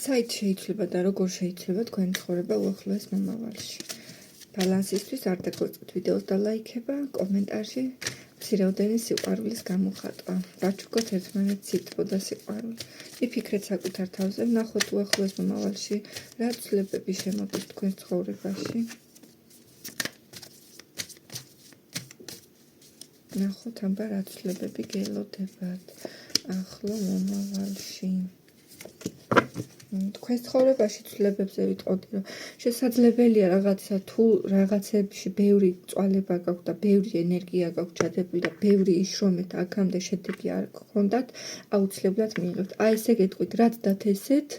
საით შეიძლება და როგორ შეიძლება თქვენი ცხოვრება უახლოეს მომავალში. ბალანსისთვის არ დაგოწოთ ვიდეოს და ლაიქება, კომენტარში მცირეოდენი სიყვარულის გამოხატვა. ვაჩუქოთ ერთმანეთს სიტყვა და სიყვარული. მიფიქრეთ საკუთარ თავზე, ვნახოთ უახლოეს მომავალში რა ცვლილებები შემოდის თქვენ ცხოვრებაში. ვნახოთ აბა რა ცვლილებები გელოდებათ ახლო მომავალში. თქვენ ცხოვრებაში ცვლილებებზე ვიტყოდი, რომ შესაძლებელია რაღაცა თუ რაღაცებში ბევრი წვალება გაქვთ და ბევრი ენერგია გაქვთ ჩადებული და ბევრი იშრომეთ აქამდე შედეგი არ გქონდათ, აუცილებლად მიიღებთ. აი ესე გეტყვით, რაც დათესეთ,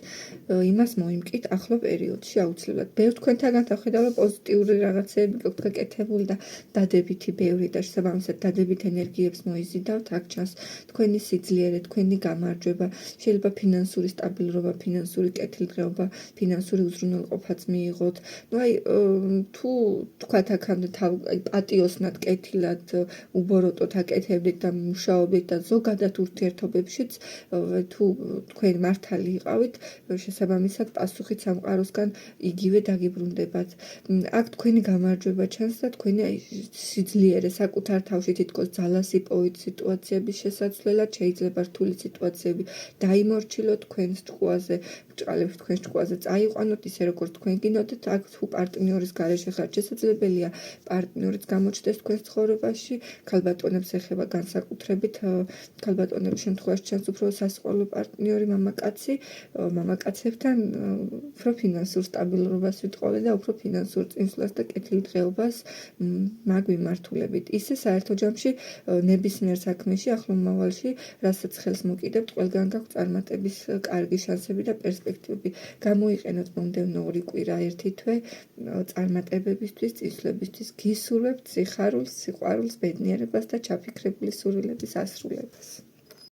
იმას მოიმკით ახლო პერიოდში აუცილებლად. ბევრ თქვენთაგან დავხედავ, რომ პოზიტიური რაღაცეები გაქვთ გაკეთებული და დადებითი ბევრი და შესაბამისად დადებით ენერგიებს მოიზიდავთ, აქ ჩანს თქვენი სიძლიერე, თქვენი გამარჯვება, შეიძლება ფინანსური სტაბილურობა, ფინანსური კეთილდღეობა, ფინანსური უზრუნველყოფაც მიიღოთ. თუ თქვათ აქამდე პატიოსნად, კეთილად, უბოროტოდ აკეთებდით და მუშაობდით და ზოგადად ურთიერთობებშიც თუ თქვენ მართალი იყავით, შესაბამისად პასუხით სამყაროსგან იგივე დაგიბრუნდებათ. აქ თქვენი გამარჯვება ჩანს და თქვენი სიძლიერე საკუთარ თავში თითქოს ძალას იპოვით სიტუაციების შესაცვლელად, შეიძლება რთული სიტუაციები დაიმორჩილოთ თქვენს ჭკუაზე, ბრჭყალებს თქვენს ჭკუაზე წაიყვანოთ, ისე როგორც თქვენ გინოდეთ, აქ თუ პარტნიორის გარეშე ხართ, შესაძლებელია პარტნიორიც გამოჩნდეს თქვენს ცხოვრებაში, ქალბატონებს ეხება განსაკუთრებით, ქალბატონების შემთხვევაში ჩანს უფრო სასიყვარულო პარტნიორი მამაკაცი, მამაკაცებთან უფრო ფინანსურ სტაბილურობას ვიტყოდი და უფრო ფინანსურ წინსვლას და კეთილდღეობას მაგ მიმართულებით. ისე საერთო ჯამში ნებისმიერ საქმეში ახლო მომავალში, რასაც ხელს მოკიდებთ, ყველგან გაქვთ წარმატების კარგი შანსები და პერსპექტივები. გამოიყენოთ მომდევნო 2 კვირა 1 თვე წარმატებებისთვის, წინსვლებისთვის, გისურვებთ სიხარულს, სიყვარულს, ბედნიერებას და ჩაფიქრებული სურვილების ასრულებას.